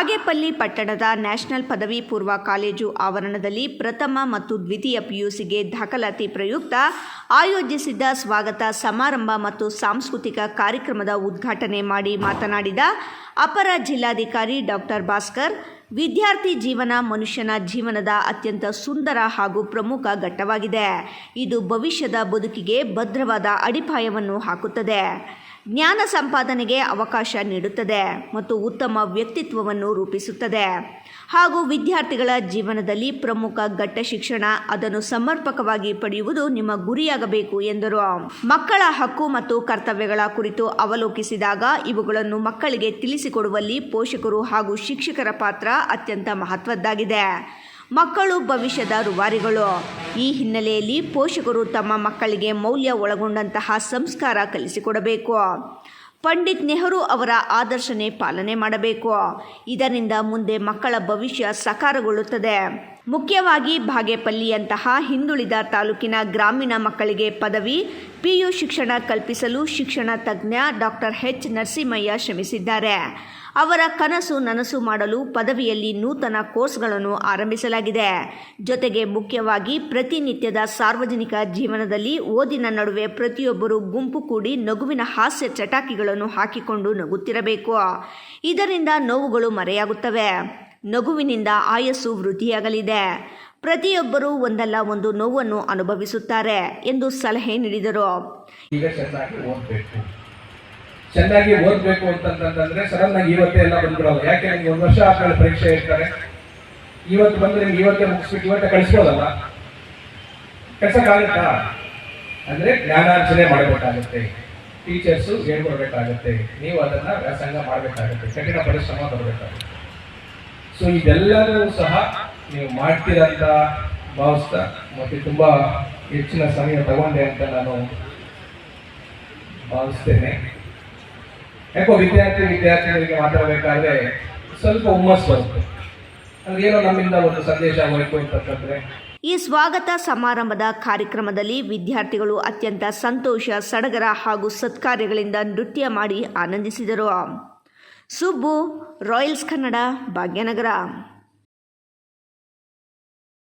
ಬಾಗೇಪಲ್ಲಿ ಪಟ್ಟಣದ ನ್ಯಾಷನಲ್ ಪದವಿ ಪೂರ್ವ ಕಾಲೇಜು ಆವರಣದಲ್ಲಿ ಪ್ರಥಮ ಮತ್ತು ದ್ವಿತೀಯ ಪಿಯುಸಿಗೆ ದಾಖಲಾತಿ ಪ್ರಯುಕ್ತ ಆಯೋಜಿಸಿದ್ದ ಸ್ವಾಗತ ಸಮಾರಂಭ ಮತ್ತು ಸಾಂಸ್ಕೃತಿಕ ಕಾರ್ಯಕ್ರಮದ ಉದ್ಘಾಟನೆ ಮಾಡಿ ಮಾತನಾಡಿದ ಅಪರ ಜಿಲ್ಲಾಧಿಕಾರಿ ಡಾಕ್ಟರ್ ಭಾಸ್ಕರ್, ವಿದ್ಯಾರ್ಥಿ ಜೀವನ ಮನುಷ್ಯನ ಜೀವನದ ಅತ್ಯಂತ ಸುಂದರ ಹಾಗೂ ಪ್ರಮುಖ ಘಟ್ಟವಾಗಿದೆ. ಇದು ಭವಿಷ್ಯದ ಬದುಕಿಗೆ ಭದ್ರವಾದ ಅಡಿಪಾಯವನ್ನು ಹಾಕುತ್ತದೆ, ಜ್ಞಾನ ಸಂಪಾದನೆಗೆ ಅವಕಾಶ ನೀಡುತ್ತದೆ ಮತ್ತು ಉತ್ತಮ ವ್ಯಕ್ತಿತ್ವವನ್ನು ರೂಪಿಸುತ್ತದೆ ಹಾಗೂ ವಿದ್ಯಾರ್ಥಿಗಳ ಜೀವನದಲ್ಲಿ ಪ್ರಮುಖ ಘಟ್ಟ ಶಿಕ್ಷಣ. ಅದನ್ನು ಸಮರ್ಪಕವಾಗಿ ಪಡೆಯುವುದು ನಿಮ್ಮ ಗುರಿಯಾಗಬೇಕು ಎಂದರು. ಮಕ್ಕಳ ಹಕ್ಕು ಮತ್ತು ಕರ್ತವ್ಯಗಳ ಕುರಿತು ಅವಲೋಕಿಸಿದಾಗ ಇವುಗಳನ್ನು ಮಕ್ಕಳಿಗೆ ತಿಳಿಸಿಕೊಡುವಲ್ಲಿ ಪೋಷಕರು ಹಾಗೂ ಶಿಕ್ಷಕರ ಪಾತ್ರ ಅತ್ಯಂತ ಮಹತ್ವದ್ದಾಗಿದೆ. ಮಕ್ಕಳು ಭವಿಷ್ಯದ ರೂವಾರಿಗಳು. ಈ ಹಿನ್ನೆಲೆಯಲ್ಲಿ ಪೋಷಕರು ತಮ್ಮ ಮಕ್ಕಳಿಗೆ ಮೌಲ್ಯ ಒಳಗೊಂಡಂತಹ ಸಂಸ್ಕಾರ ಕಲಿಸಿಕೊಡಬೇಕು. ಪಂಡಿತ್ ನೆಹರು ಅವರ ಆದರ್ಶನೇ ಪಾಲನೆ ಮಾಡಬೇಕು. ಇದರಿಂದ ಮುಂದೆ ಮಕ್ಕಳ ಭವಿಷ್ಯ ಸಾಕಾರಗೊಳ್ಳುತ್ತದೆ. ಮುಖ್ಯವಾಗಿ ಬಾಗೇಪಲ್ಲಿಯಂತಹ ಹಿಂದುಳಿದ ತಾಲೂಕಿನ ಗ್ರಾಮೀಣ ಮಕ್ಕಳಿಗೆ ಪದವಿ, PU ಶಿಕ್ಷಣ ಕಲ್ಪಿಸಲು ಶಿಕ್ಷಣ ತಜ್ಞ ಡಾಕ್ಟರ್ H. ನರಸಿಂಹಯ್ಯ ಶ್ರಮಿಸಿದ್ದಾರೆ. ಅವರ ಕನಸು ನನಸು ಮಾಡಲು ಪದವಿಯಲ್ಲಿ ನೂತನ ಕೋರ್ಸ್ಗಳನ್ನು ಆರಂಭಿಸಲಾಗಿದೆ. ಜೊತೆಗೆ ಮುಖ್ಯವಾಗಿ ಪ್ರತಿನಿತ್ಯದ ಸಾರ್ವಜನಿಕ ಜೀವನದಲ್ಲಿ ಓದಿನ ನಡುವೆ ಪ್ರತಿಯೊಬ್ಬರು ಗುಂಪು ಕೂಡಿ ನಗುವಿನ ಹಾಸ್ಯ ಚಟಾಕಿಗಳನ್ನು ಹಾಕಿಕೊಂಡು ನಗುತ್ತಿರಬೇಕು. ಇದರಿಂದ ನೋವುಗಳು ಮರೆಯಾಗುತ್ತವೆ. ನಗುವಿನಿಂದ ಆಯಸ್ಸು ವೃದ್ಧಿಯಾಗಲಿದೆ. ಪ್ರತಿಯೊಬ್ಬರೂ ಒಂದಲ್ಲ ಒಂದು ನೋವನ್ನು ಅನುಭವಿಸುತ್ತಾರೆ ಎಂದು ಸಲಹೆ ನೀಡಿದರು. ಚೆನ್ನಾಗಿ ಓದಬೇಕು ಅಂತಂದ್ರೆ ಸಡನ್ ಆಗಿ ಇವತ್ತೇ ಎಲ್ಲ ಬಂದ್ಬಿಡಲ್ಲ. ಯಾಕೆ ನಿಮ್ಗೆ 1 ವರ್ಷ ಆದ್ಮೇಲೆ ಪರೀಕ್ಷೆ ಇರ್ತಾರೆ. ಇವತ್ತು ಬಂದ್ರೆ ನಿಮ್ಗೆ ಇವತ್ತೇ ಮುಗಿಸ್ಬಿಟ್ಟು ಇವತ್ತೇ ಕಳಿಸ್ಬೋದಲ್ಲ, ಕಳ್ಸಕ್ಕಾಗತ್ತಾ? ಅಂದ್ರೆ ಜ್ಞಾನಾರ್ಜನೆ ಮಾಡಬೇಕಾಗುತ್ತೆ. ಟೀಚರ್ಸು ಹೇಳ್ಕೊಡ್ಬೇಕಾಗುತ್ತೆ. ನೀವು ಅದನ್ನ ವ್ಯಾಸಂಗ ಮಾಡಬೇಕಾಗುತ್ತೆ, ಕಠಿಣ ಪರಿಶ್ರಮ ಬರಬೇಕಾಗುತ್ತೆ. ಸೊ ಇದೆಲ್ಲರೂ ಸಹ ನೀವು ಮಾಡ್ತೀರಾ ಅಂತ ಭಾವಿಸ್ತಾ ಮತ್ತೆ ತುಂಬಾ ಹೆಚ್ಚಿನ ಸಮಯ ತಗೊಂಡೆ ಅಂತ ನಾನು ಭಾವಿಸ್ತೇನೆ. ಯಾಕೋ ವಿದ್ಯಾರ್ಥಿಗಳಿಗೆ ಮಾತಾಡಬೇಕಾದ್ರೆ ಸ್ವಲ್ಪ ಹುಮ್ಮಸ್ಸು ಬರುತ್ತೆ. ಅಂದ್ರೆ ಏನೋ ನಮ್ಮಿಂದ ಒಂದು ಸಂದೇಶ ಹೋಯ್ತು ಅಂತಂದ್ರೆ. ಈ ಸ್ವಾಗತ ಸಮಾರಂಭದ ಕಾರ್ಯಕ್ರಮದಲ್ಲಿ ವಿದ್ಯಾರ್ಥಿಗಳು ಅತ್ಯಂತ ಸಂತೋಷ, ಸಡಗರ ಹಾಗೂ ಸತ್ಕಾರ್ಯಗಳಿಂದ ನೃತ್ಯ ಮಾಡಿ ಆನಂದಿಸಿದರು. ಸುಬ್ಬು, ರಾಯಲ್ಸ್ ಕನ್ನಡ, ಭಾಗ್ಯನಗರ.